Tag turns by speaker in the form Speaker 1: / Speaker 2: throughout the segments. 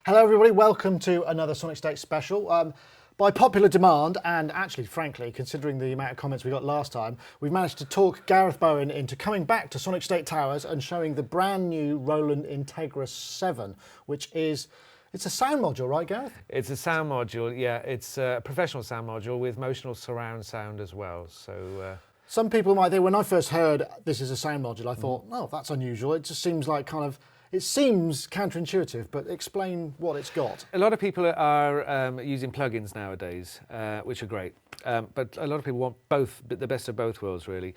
Speaker 1: Hello everybody, welcome to another Sonic State special. By popular demand, and actually frankly, considering the amount of comments we got last time, we've managed to talk Gareth Bowen into coming back to Sonic State Towers and showing the brand new Roland Integra-7, which is, it's a sound module, right Gareth?
Speaker 2: It's a sound module, yeah. It's a professional sound module with motional surround sound as well. So
Speaker 1: some people might think, when I first heard this is a sound module, I thought, oh, that's unusual. It just seems like it seems counterintuitive, but explain what it's got.
Speaker 2: a lot of people are using plugins nowadays, which are great. But a lot of people want the best of both worlds, really.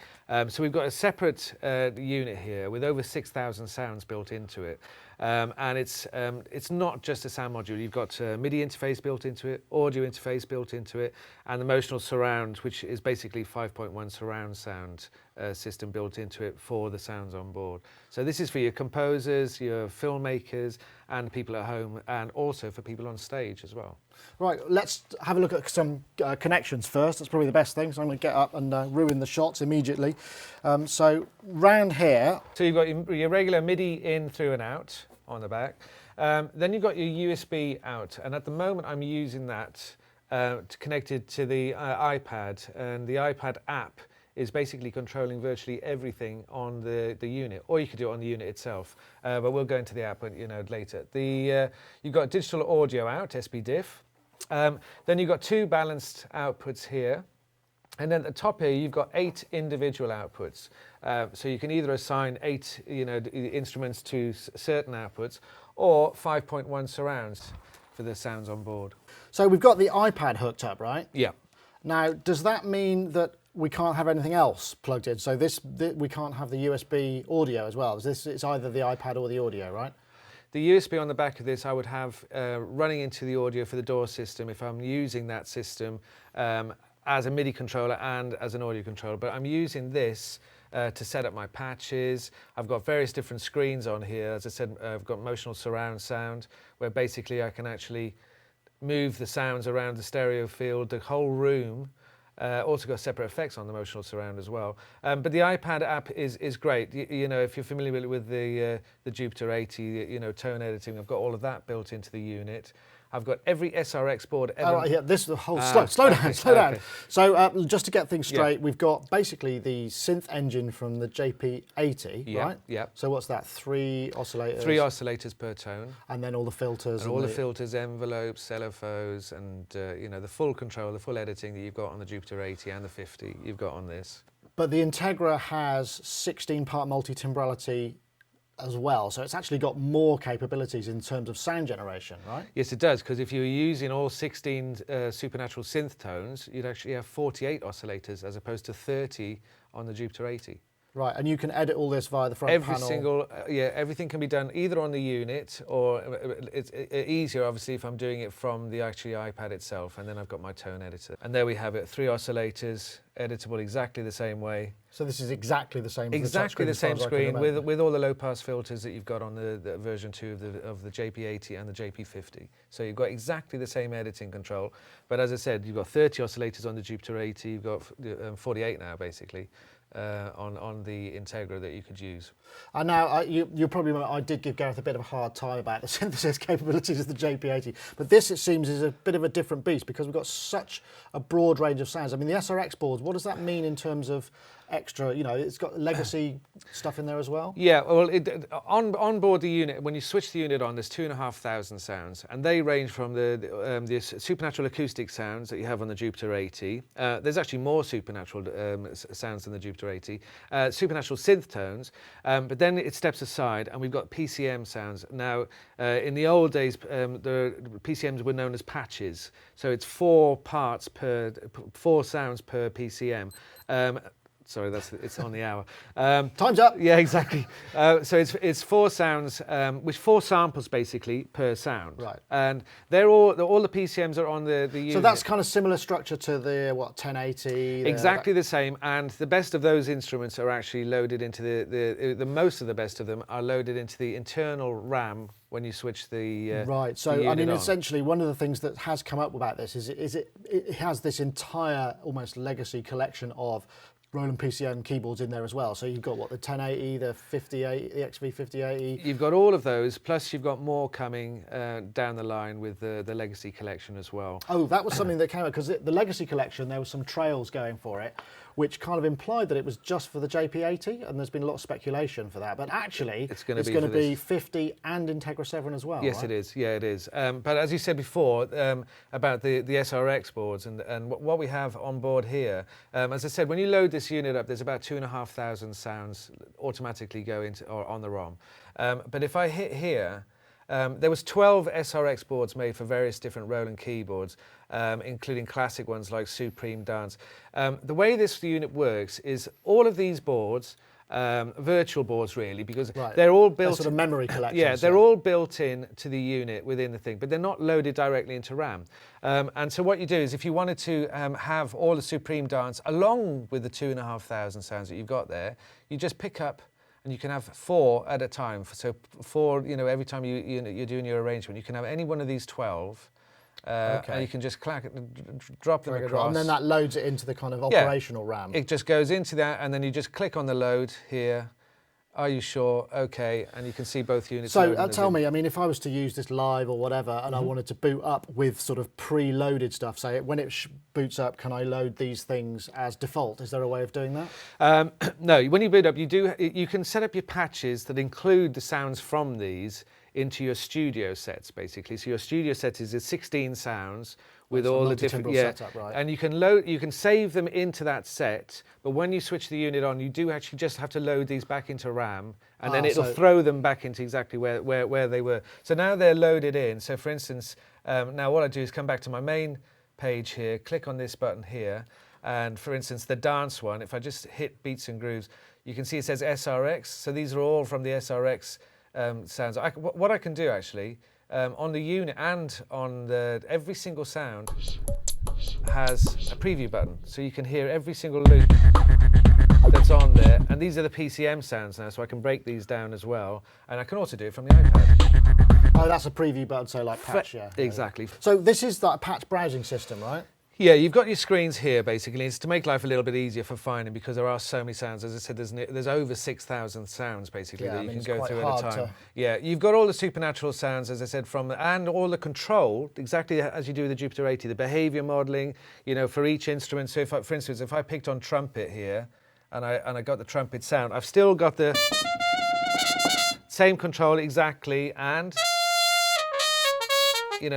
Speaker 2: So we've got a separate unit here with over 6,000 sounds built into it. And it's not just a sound module. You've got a MIDI interface built into it, audio interface built into it, and the motional surround, which is basically 5.1 surround sound system built into it for the sounds on board. So this is for your composers, your filmmakers, and people at home, and also for people on stage as well.
Speaker 1: Right, let's have a look at some connections first. That's probably the best thing, so I'm going to get up and ruin the shots immediately. So round here.
Speaker 2: So you've got your regular MIDI in, through and out on the back. Then you've got your USB out, and at the moment I'm using that connected to the iPad, and the iPad app is basically controlling virtually everything on the unit, or you could do it on the unit itself, but we'll go into the app later. You've got digital audio out, SB-diff. Then you've got two balanced outputs here, and then at the top here you've got 8 individual outputs. So you can either assign 8 instruments to certain outputs, or 5.1 surrounds for the sounds on board.
Speaker 1: So we've got the iPad hooked up, right?
Speaker 2: Yeah.
Speaker 1: Now, does that mean that we can't have anything else plugged in? So we can't have the USB audio as well. It's either the iPad or the audio, right?
Speaker 2: The USB on the back of this I would have running into the audio for the DAW system if I'm using that system as a MIDI controller and as an audio controller. But I'm using this to set up my patches. I've got various different screens on here. As I said, I've got motional surround sound, where basically I can actually move the sounds around the stereo field, the whole room. Also got separate effects on the motional surround as well. But the iPad app is great. If you're familiar with the Jupiter 80, tone editing, I've got all of that built into the unit. I've got every SRX board ever.
Speaker 1: Oh, right, yeah, this is the whole, slow down. So just to get things straight, we've got basically the Synth Engine from the JP80, right?
Speaker 2: Yeah.
Speaker 1: So what's that, 3 oscillators?
Speaker 2: 3 oscillators per tone.
Speaker 1: And then all the filters.
Speaker 2: And all the filters, envelopes, LFOs, and the full control, the full editing that you've got on the Jupiter 80 and the 50, you've got on this. But
Speaker 1: the Integra has 16-part multi-timbrality as well, so it's actually got more capabilities in terms of sound generation, right?
Speaker 2: Yes, it does, because if you were using all 16 supernatural synth tones, you'd actually have 48 oscillators as opposed to 30 on the Jupiter 80.
Speaker 1: Right, and you can edit all this via the front panel?
Speaker 2: Everything can be done either on the unit, or it's easier, obviously, if I'm doing it from the actual iPad itself, and then I've got my tone editor. And there we have it, 3 oscillators, editable exactly the same way.
Speaker 1: So this is exactly the same.
Speaker 2: Exactly the same screen with all the low-pass filters that you've got on the version 2 of the JP80 and the JP50. So you've got exactly the same editing control. But as I said, you've got 30 oscillators on the Jupiter 80. You've got 48 now, basically. On the Integra that you could use. And
Speaker 1: now, you probably, I did give Gareth a bit of a hard time about the synthesis capabilities of the JP80, but this, it seems, is a bit of a different beast because we've got such a broad range of sounds. I mean, the SRX boards, what does that mean in terms of extra, it's got legacy stuff in there as well? Yeah,
Speaker 2: well, on board the unit, when you switch the unit on, there's 2,500 sounds, and they range from the supernatural acoustic sounds that you have on the Jupiter 80. There's actually more supernatural sounds than the Jupiter 80. Supernatural synth tones, but then it steps aside, and we've got PCM sounds. Now, in the old days, the PCMs were known as patches, so it's 4 sounds per PCM. Sorry, it's on the hour.
Speaker 1: Time's up.
Speaker 2: Yeah, exactly. So it's 4 sounds, which 4 samples basically per sound.
Speaker 1: Right.
Speaker 2: And they're all the PCMs are on the unit.
Speaker 1: So that's kind of similar structure to the 1080.
Speaker 2: Exactly the same. And the best of those instruments are actually loaded into the most of the best of them are loaded into the internal RAM when you switch the
Speaker 1: right. So I mean, essentially, one of the things that has come up about this is it has this entire almost legacy collection of Roland PCM keyboards in there as well. So you've got what, the 1080, the 5080, the XV5080.
Speaker 2: You've got all of those, plus you've got more coming down the line with the Legacy collection as well.
Speaker 1: Oh, that was something that came out, because the Legacy collection, there were some trails going for it, which kind of implied that it was just for the JP80, and there's been a lot of speculation for that. But actually, it's going to be 50 and Integra-7 as well.
Speaker 2: Yes,
Speaker 1: right?
Speaker 2: it is. Yeah, it is. But as you said before about the SRX boards and what we have on board here, as I said, when you load this unit up, there's about 2,500 sounds automatically go into or on the ROM. But if I hit here, there was 12 SRX boards made for various different Roland keyboards, including classic ones like Supreme Dance. The way this unit works is all of these boards, virtual boards really, because they're all built...
Speaker 1: They're sort of memory collections.
Speaker 2: Yeah, they're all built in to the unit within the thing, but they're not loaded directly into RAM. And so what you do is if you wanted to have all the Supreme Dance along with the 2,500 sounds that you've got there, you just pick up and you can have 4 at a time. So 4, every time you're doing your arrangement, you can have any one of these 12, and you can just drop them across.
Speaker 1: And then that loads it into the kind of operational RAM.
Speaker 2: It just goes into that, and then you just click on the load here. Are you sure? Okay, and you can see both units.
Speaker 1: So tell me, I mean, if I was to use this live or whatever, and I wanted to boot up with sort of pre-loaded stuff, say when it boots up, can I load these things as default? Is there a way of doing that?
Speaker 2: No, when you boot up, you can set up your patches that include the sounds from these into your studio sets, basically. So your studio set is 16 sounds with all the different
Speaker 1: setup, right.
Speaker 2: And you can save them into that set, but when you switch the unit on, you do actually just have to load these back into RAM, and then it'll throw them back into exactly where they were. So now they're loaded in. So for instance, now what I do is come back to my main page here, click on this button here, and for instance the dance one, if I just hit Beats and Grooves, you can see it says SRX. So these are all from the SRX sounds. What I can do actually, on the unit and on every single sound has a preview button, so you can hear every single loop that's on there. And these are the PCM sounds now, so I can break these down as well. And I can also do it from the iPad.
Speaker 1: Oh, that's a preview button, so like patch, yeah.
Speaker 2: Exactly.
Speaker 1: So this is that patch browsing system, right?
Speaker 2: Yeah, you've got your screens here basically. It's to make life a little bit easier for finding, because there are so many sounds. As I said, there's over 6,000 sounds basically that you can go through at a time. Yeah, you've got all the supernatural sounds, as I said, and all the control, exactly as you do with the Jupiter 80, the behavior modeling, for each instrument. So for instance, if I picked on trumpet here and I got the trumpet sound, I've still got the same control exactly, and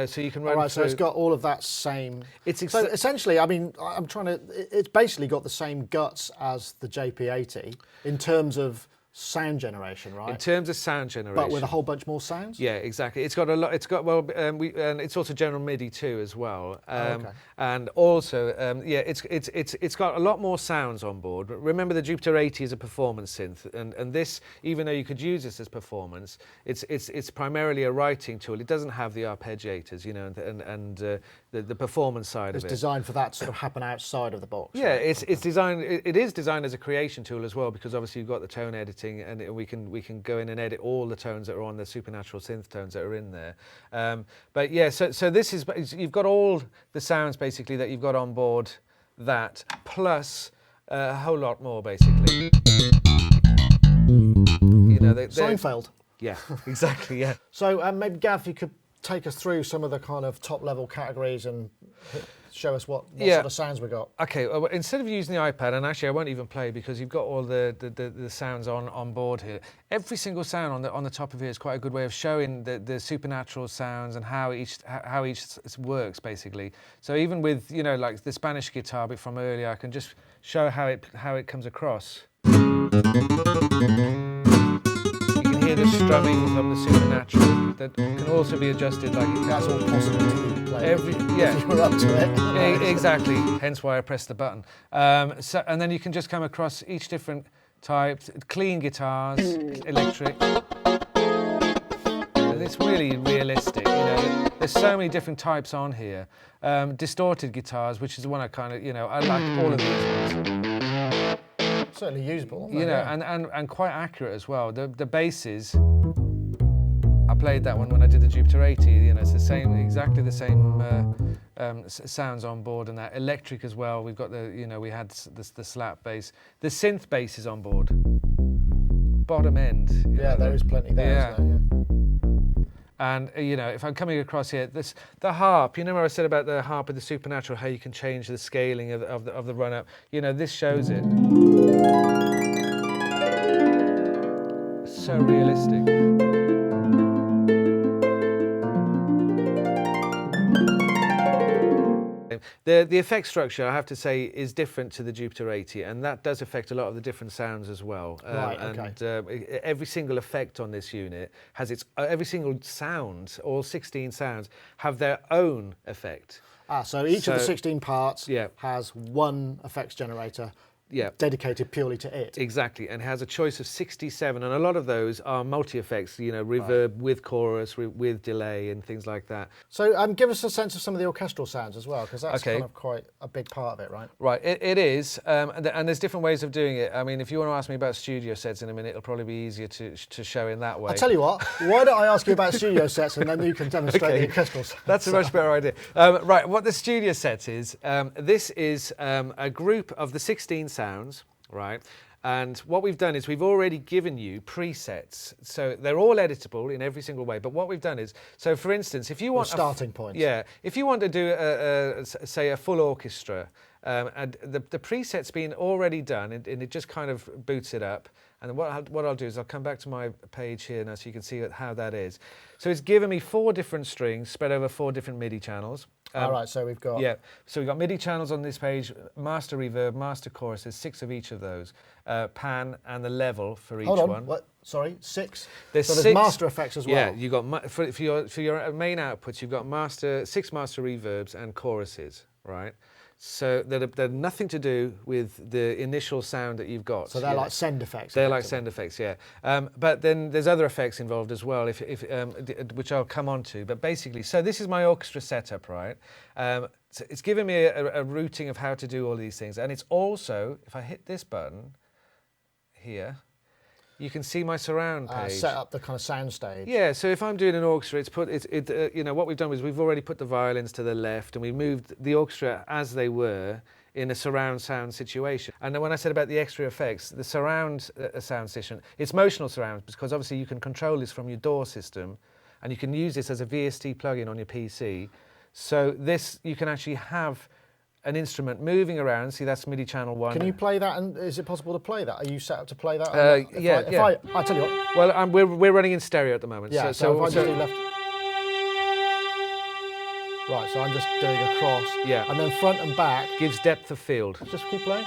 Speaker 2: so you can run through.
Speaker 1: So it's got all of that same... So essentially, I mean, it's basically got the same guts as the JP80 in terms of sound generation, right?
Speaker 2: In terms of sound generation.
Speaker 1: But with a whole bunch more sounds?
Speaker 2: Yeah, exactly. It's got a lot, and it's also general MIDI too as well. And also, it's got a lot more sounds on board. Remember, the Jupiter 80 is a performance synth, and this, even though you could use this as performance, it's primarily a writing tool. It doesn't have the arpeggiators, and the performance side of it.
Speaker 1: It's designed for that sort of happen outside of the box.
Speaker 2: Yeah,
Speaker 1: right?
Speaker 2: it's designed. It is designed as a creation tool as well, because obviously you've got the tone editing, and we can go in and edit all the tones that are on the supernatural synth tones that are in there. But yeah, so this is, you've got all the sounds basically that you've got on board that, plus a whole lot more basically.
Speaker 1: Seinfeld.
Speaker 2: Yeah, exactly. Yeah.
Speaker 1: So maybe Gav, you could take us through some of the kind of top level categories and show us what sort of sounds we got. Okay,
Speaker 2: well, instead of using the iPad, and actually I won't even play because you've got all the sounds on board here. Every single sound on the top of here is quite a good way of showing the supernatural sounds and how each works basically. So even with like the Spanish guitar bit from earlier, I can just show how it comes across. Hear the strumming of the supernatural that can also be adjusted like
Speaker 1: that's all possible to be played if you're up to it.
Speaker 2: Exactly, hence why I pressed the button. And then you can just come across each different type, clean guitars, electric. It's really realistic, There's so many different types on here. Distorted guitars, which is the one I kind of, I like all of these ones.
Speaker 1: Certainly usable,
Speaker 2: and quite accurate as well. The basses are played that one when I did the Jupiter 80. You know, it's the same, exactly the same sounds on board, and that electric as well. We've got the, you know, we had the slap bass. The synth bass is on board. Bottom end.
Speaker 1: Yeah, there is plenty there. Isn't there? Yeah.
Speaker 2: And you know, if I'm coming across here, the harp. You know what I said about the harp with the supernatural, how you can change the scaling of the run up. You know, this shows it. So realistic. The effect structure, I have to say, is different to the Jupiter 80, and that does affect a lot of the different sounds as well.
Speaker 1: Right, okay.
Speaker 2: And every single effect on this unit has its, every single sound, all 16 sounds, have their own effect.
Speaker 1: So each of the 16 parts
Speaker 2: yeah.
Speaker 1: has one effects generator.
Speaker 2: Yeah.
Speaker 1: Dedicated purely to it.
Speaker 2: Exactly, and has a choice of 67, and a lot of those are multi-effects, you know, reverb with chorus, with delay and things like that.
Speaker 1: So give us a sense of some of the orchestral sounds as well, because that's kind of quite a big part of it, right?
Speaker 2: Right, it is, and there's different ways of doing it. I mean, if you want to ask me about studio sets in a minute, it'll probably be easier to show in that way.
Speaker 1: I'll tell you what, why don't I ask you about studio sets and then you can demonstrate the orchestral sets.
Speaker 2: That's a much better idea. Right, what the studio set is, this is a group of the 16 sounds, right? And what we've done is we've already given you presets, so they're all editable in every single way. But what we've done is, so for instance, if you want
Speaker 1: starting points,
Speaker 2: yeah, if you want to do say a full orchestra, and the preset's been already done, and it just kind of boots it up. And what I'll do is I'll come back to my page here now, so you can see how that is. So it's given me 4 different strings spread over 4 different MIDI channels.
Speaker 1: All right, so we've got...
Speaker 2: Yeah, so we've got MIDI channels on this page, master reverb, master choruses, 6 of each of those, pan and the level for each one.
Speaker 1: Hold on, what? Sorry, 6?
Speaker 2: There's
Speaker 1: so
Speaker 2: 6,
Speaker 1: there's master effects as well?
Speaker 2: Yeah, you've got, for your main outputs, you've got 6 master reverbs and choruses, right? So they're nothing to do with the initial sound that you've got.
Speaker 1: So they're like send effects.
Speaker 2: They're like send effects, yeah. But then there's other effects involved as well, which I'll come on to. But basically, so this is my orchestra setup, right? So it's given me a routing of how to do all these things. And it's also, if I hit this button here, you can see my surround page.
Speaker 1: Set up the kind of sound stage.
Speaker 2: Yeah, so if I'm doing an orchestra, you know, what we've done is we've already put the violins to the left and we moved the orchestra as they were in a surround sound situation. And then when I said about the extra effects, the surround sound station, it's motional surround, because obviously you can control this from your DAW system and you can use this as a VST plugin on your PC. So this, you can actually have an instrument moving around. See, that's MIDI channel 1.
Speaker 1: Can you play that? And is it possible to play that? Are you set up to play that?
Speaker 2: Yeah.
Speaker 1: I tell you what.
Speaker 2: Well, we're running in stereo at the moment.
Speaker 1: Yeah. So if I just do left. Right. So I'm just doing across.
Speaker 2: Yeah.
Speaker 1: And then front and back
Speaker 2: gives depth of field.
Speaker 1: Just keep playing.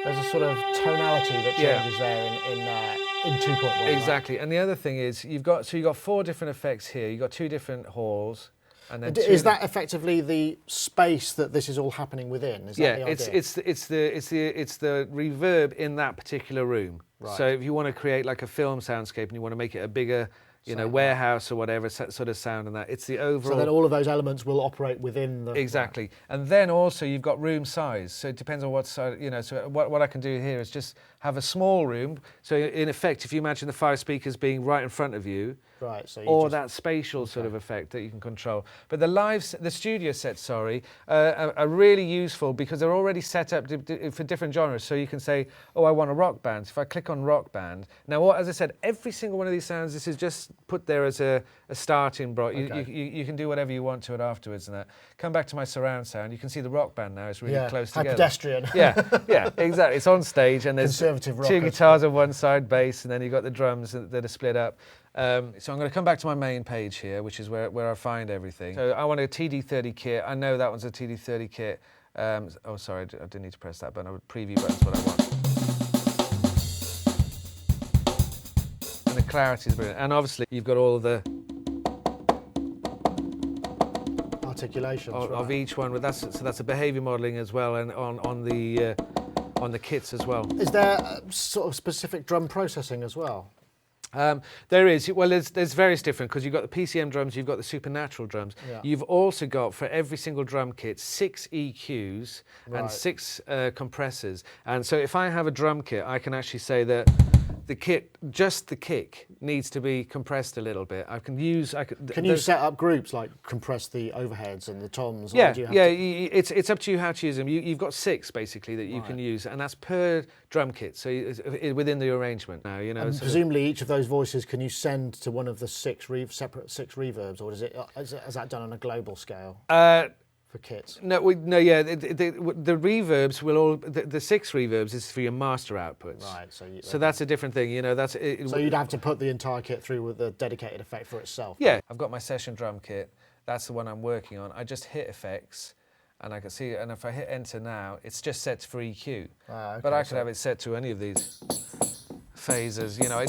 Speaker 1: There's a sort of tonality that changes there in 2.1.
Speaker 2: Exactly.
Speaker 1: Right?
Speaker 2: And the other thing is you've got 4 different effects here. You've got 2 different halls. And then
Speaker 1: is that effectively the space that this is all happening within? Is that the idea?
Speaker 2: it's the reverb in that particular room.
Speaker 1: Right.
Speaker 2: So if you want to create like a film soundscape and you want to make it a bigger, warehouse or whatever sort of sound, and that it's the overall.
Speaker 1: So then all of those elements will operate within the.
Speaker 2: Exactly, and then also you've got room size. So it depends on what side, So what I can do here is just have a small room. So in effect, if you imagine the 5 speakers being right in front of you.
Speaker 1: Right, so
Speaker 2: or that spatial sort of effect that you can control. But the studio sets, are really useful because they're already set up for different genres. So you can say, oh, I want a rock band. So if I click on rock band, now as I said, every single one of these sounds, this is just put there as a starting block. You can do whatever you want to it afterwards. And that. Come back to my surround sound. You can see the rock band now is really close together.
Speaker 1: Pedestrian.
Speaker 2: Yeah, exactly. It's on stage and there's
Speaker 1: conservative
Speaker 2: 2 guitars on one side, bass, and then you've got the drums that are split up. So I'm going to come back to my main page here, which is where I find everything. So I want a TD30 kit. I know that one's a TD30 kit. Oh, sorry, I didn't need to press that button. Preview button's what I want. And the clarity is brilliant. And obviously, you've got all the
Speaker 1: articulations
Speaker 2: of each one. So that's a behaviour modelling as well, and on the kits as well.
Speaker 1: Is there sort of specific drum processing as well?
Speaker 2: There is. Well, there's various different, because you've got the PCM drums, you've got the supernatural drums. Yeah. You've also got, for every single drum kit, 6 EQs and 6 compressors. And so if I have a drum kit, I can actually say that the kit, just the kick, needs to be compressed a little bit. Can you
Speaker 1: set up groups like compress the overheads and the toms?
Speaker 2: Yeah,
Speaker 1: or do you have
Speaker 2: it's up to you how to use them. You've got 6 basically that you can use, and that's per drum kit. So within the arrangement now, you know.
Speaker 1: And presumably each of those voices can you send to one of the separate 6 reverbs, or is that done on a global scale? For kits?
Speaker 2: No, the reverbs will all the 6 reverbs is for your master outputs.
Speaker 1: Right.
Speaker 2: So that's a different thing, you know. So
Speaker 1: you'd have to put the entire kit through with a dedicated effect for itself.
Speaker 2: Yeah, I've got my session drum kit. That's the one I'm working on. I just hit effects, and I can see. And if I hit enter now, it's just set for EQ.
Speaker 1: Okay,
Speaker 2: but I could have it set to any of these phases. You know,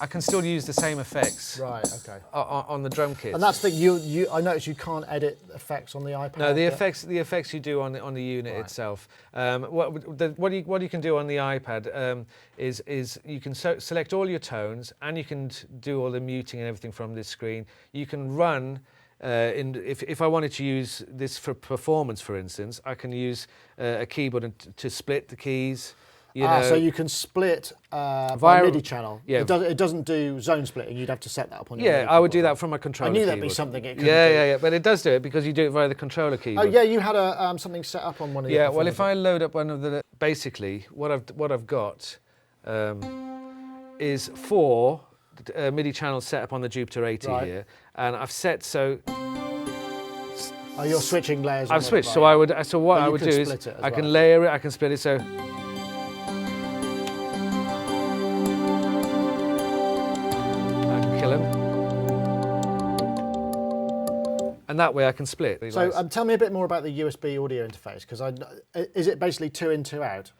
Speaker 2: I can still use the same effects.
Speaker 1: Right. Okay.
Speaker 2: On the drum kit.
Speaker 1: And that's the thing. I noticed you can't edit effects on the iPad.
Speaker 2: No, the effects you do on the unit itself. What you can do on the iPad is you can select all your tones, and you can do all the muting and everything from this screen. You can run. If I wanted to use this for performance, for instance, I can use a keyboard to split the keys.
Speaker 1: So you can split by MIDI channel. Yeah. It doesn't do zone splitting. You'd have to set that up on your MIDI
Speaker 2: I would do that from a controller.
Speaker 1: I knew
Speaker 2: keyboard.
Speaker 1: that'd be something it could do.
Speaker 2: Yeah, but it does do it because you do it via the controller keyboard.
Speaker 1: Oh yeah, you had something set up on one of your.
Speaker 2: Yeah, well, if I load up one of the, basically what I've got is 4 MIDI channels set up on the Jupiter 80 here, and I've set so.
Speaker 1: Oh, you're switching layers.
Speaker 2: I've switched. So what I would do is I can layer it. I can split it. So. And that way I can split.
Speaker 1: So tell me a bit more about the USB audio interface, because is it basically 2 in, 2 out?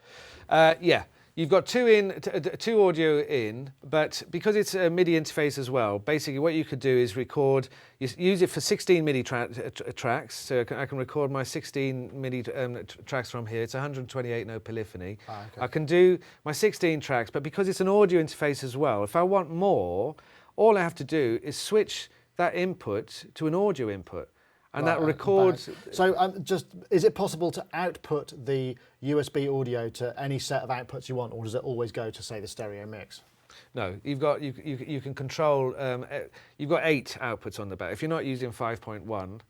Speaker 2: Yeah, you've got 2 audio in, but because it's a MIDI interface as well, basically what you could do is record, use it for 16 MIDI tracks, so I can record my 16 MIDI tracks from here. It's 128 note polyphony. Okay. I can do my 16 tracks, but because it's an audio interface as well, if I want more, all I have to do is switch that input to an audio input, and that records.
Speaker 1: So is it possible to output the USB audio to any set of outputs you want, or does it always go to, say, the stereo mix?
Speaker 2: No, you can control. You've got 8 outputs on the back. If you're not using 5.1,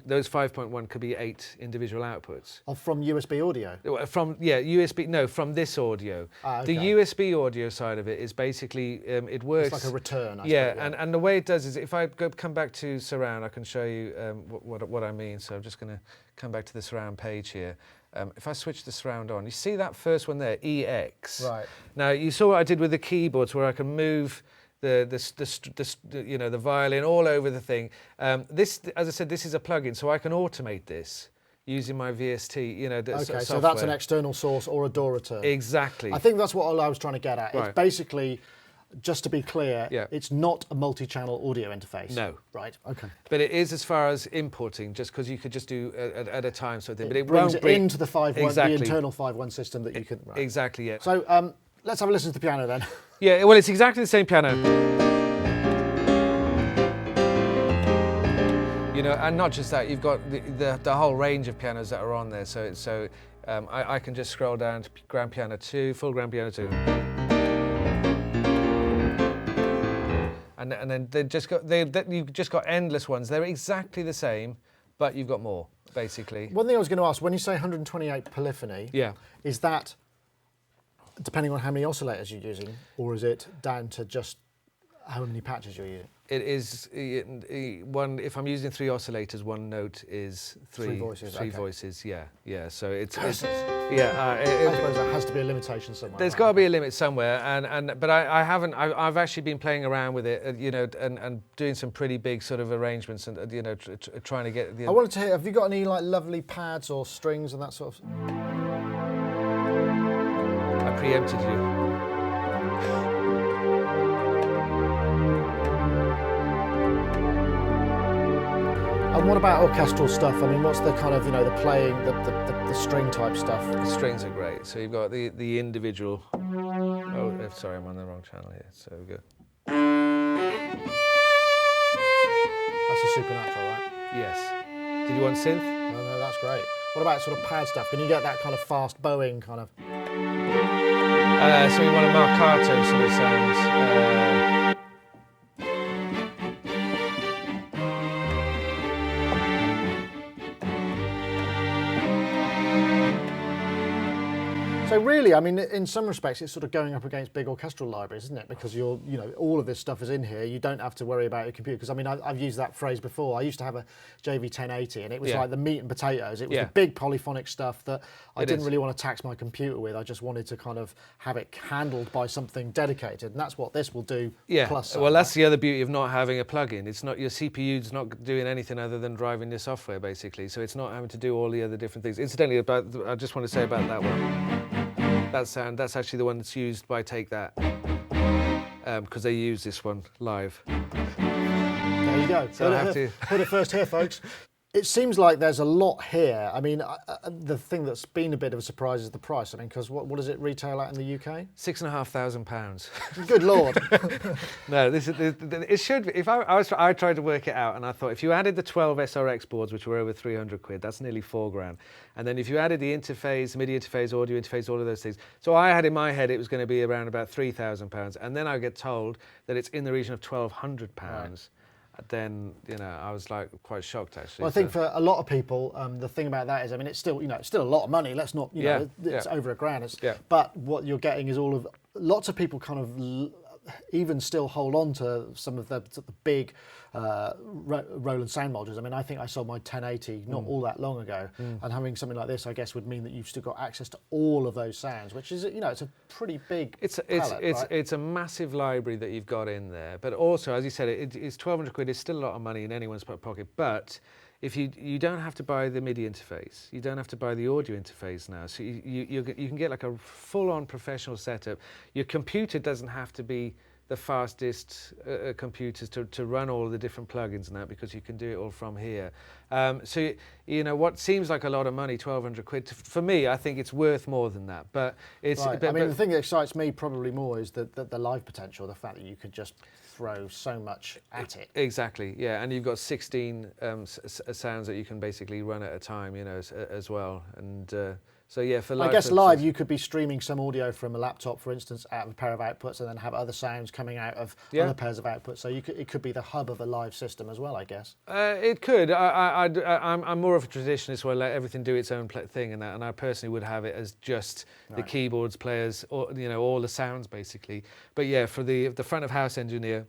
Speaker 2: those 5.1 could be 8 individual outputs.
Speaker 1: Oh, from USB audio?
Speaker 2: From USB. No, from this audio. Okay. The USB audio side of it is basically it works.
Speaker 1: It's like a return. I
Speaker 2: suppose, and the way it does is if I come back to surround, I can show you what I mean. So I'm just going to come back to the surround page here. If I switch the surround on, you see that first one there, EX.
Speaker 1: Right.
Speaker 2: Now you saw what I did with the keyboards, where I can move the violin all over the thing. This, as I said, this is a plugin, so I can automate this using my VST.
Speaker 1: Okay, so that's an external source or a DAW return.
Speaker 2: Exactly.
Speaker 1: I think that's what I was trying to get at. Right. It's basically, just to be clear, it's not a multi-channel audio interface.
Speaker 2: No.
Speaker 1: Right. Okay.
Speaker 2: But it is as far as importing, just because you could just do at a time sort of thing. But it
Speaker 1: brings
Speaker 2: won't
Speaker 1: it into the 5.1, the internal 5.1 system that you can.
Speaker 2: Right. Exactly. Yeah.
Speaker 1: So let's have a listen to the piano then.
Speaker 2: Yeah. Well, it's exactly the same piano. And not just that, you've got the whole range of pianos that are on there. So I can just scroll down to grand piano 2, full grand piano 2. And then you've just got endless ones. They're exactly the same, but you've got more, basically.
Speaker 1: One thing I was going to ask, when you say 128 polyphony, is that depending on how many oscillators you're using, or is it down to just how many patches you're using?
Speaker 2: It is one. If I'm using 3 oscillators, one note is 3
Speaker 1: voices.
Speaker 2: Three voices. Yeah. So it's
Speaker 1: I suppose there has to be a limitation somewhere.
Speaker 2: There's got to be a limit somewhere, but I haven't. I've actually been playing around with it, and doing some pretty big sort of arrangements, and trying to get.
Speaker 1: I wanted to hear. Have you got any like lovely pads or strings and that sort of?
Speaker 2: I preempted you.
Speaker 1: And what about orchestral stuff? I mean, what's the kind of, the playing, the string type stuff?
Speaker 2: The strings are great. So you've got the individual. Oh, sorry, I'm on the wrong channel here. So we go.
Speaker 1: That's a supernatural, right?
Speaker 2: Yes. Did you want synth?
Speaker 1: No, that's great. What about sort of pad stuff? Can you get that kind of fast bowing kind of?
Speaker 2: So we want a marcato sort of sound.
Speaker 1: So really, I mean, in some respects, it's sort of going up against big orchestral libraries, isn't it? Because you're, you know, all of this stuff is in here. You don't have to worry about your computer. Because I mean, I've used that phrase before. I used to have a JV1080, and it was like the meat and potatoes. It was the big polyphonic stuff that I didn't really want to tax my computer with. I just wanted to kind of have it handled by something dedicated, and that's what this will do.
Speaker 2: Yeah.
Speaker 1: Plus,
Speaker 2: well, that's the other beauty of not having a plugin. It's not your CPU's not doing anything other than driving the software, basically. So it's not having to do all the other different things. Incidentally, I just want to say about that one. That sound, that's actually the one that's used by Take That, because they use this one live.
Speaker 1: There you go.
Speaker 2: So I have to
Speaker 1: put it first here, folks. It seems like there's a lot here. I mean, the thing that's been a bit of a surprise is the price. I mean, because what does it retail at in the UK?
Speaker 2: £6,500.
Speaker 1: Good Lord.
Speaker 2: No, it should be. If I tried to work it out, and I thought if you added the 12 SRX boards, which were over 300 quid, that's nearly £4,000. And then if you added the interface, MIDI interface, audio interface, all of those things. So I had in my head it was going to be around about £3,000. And then I get told that it's in the region of £1,200. Right. Then, you know, I was like quite shocked actually.
Speaker 1: Well, I think for a lot of people, the thing about that is, I mean, it's still, you know, it's still a lot of money. Let's not, you know, it's over £1,000. But what you're getting is lots of people kind of even still hold on to some of the big Roland sound modules. I mean, I think I sold my 1080 not all that long ago, and having something like this, I guess, would mean that you've still got access to all of those sounds, which is, you know, it's a pretty big palette, right?
Speaker 2: It's a massive library that you've got in there, but also, as you said, it's 1,200 quid is still a lot of money in anyone's pocket, but if you don't have to buy the MIDI interface, you don't have to buy the audio interface now, so you can get like a full-on professional setup. Your computer doesn't have to be the fastest computers to run all the different plugins and that, because you can do it all from here. So you know what seems like a lot of money, 1,200 quid. For me, I think it's worth more than that. But it's.
Speaker 1: Right. I mean, the thing that excites me probably more is the live potential, the fact that you could just throw so much at it.
Speaker 2: Exactly. Yeah, and you've got 16 sounds that you can basically run at a time, you know, as well. And so yeah, for live.
Speaker 1: I guess live you could be streaming some audio from a laptop, for instance, out of a pair of outputs, and then have other sounds coming out of other pairs of outputs. So it could be the hub of a live system as well, I guess.
Speaker 2: It could. I'm more of a traditionalist where I let everything do its own thing, and I personally would have it as just the keyboards, players, or you know, all the sounds basically. But yeah, for the front of house engineer,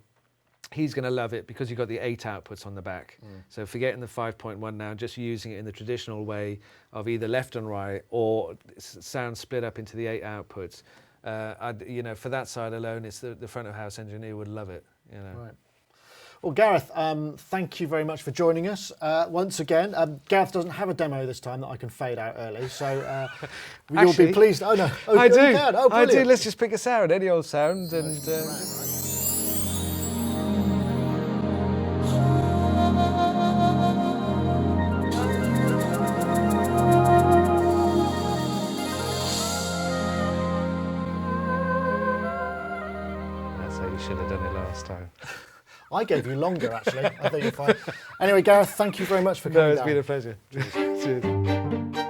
Speaker 2: he's going to love it because you've got the 8 outputs on the back. So forgetting the 5.1 now, just using it in the traditional way of either left and right or sound split up into the 8 outputs. You know, for that side alone, it's the front of house engineer would love it. You know.
Speaker 1: Right. Well, Gareth, thank you very much for joining us once again. Gareth doesn't have a demo this time that I can fade out early, so you'll be pleased. Oh no,
Speaker 2: I do.
Speaker 1: Oh,
Speaker 2: I do. Let's just pick a sound, any old sound, and. Should have done it last time.
Speaker 1: I gave you longer, actually. I think you're fine. Anyway, Gareth, thank you very much for coming down.
Speaker 2: No, it's been a pleasure. Cheers.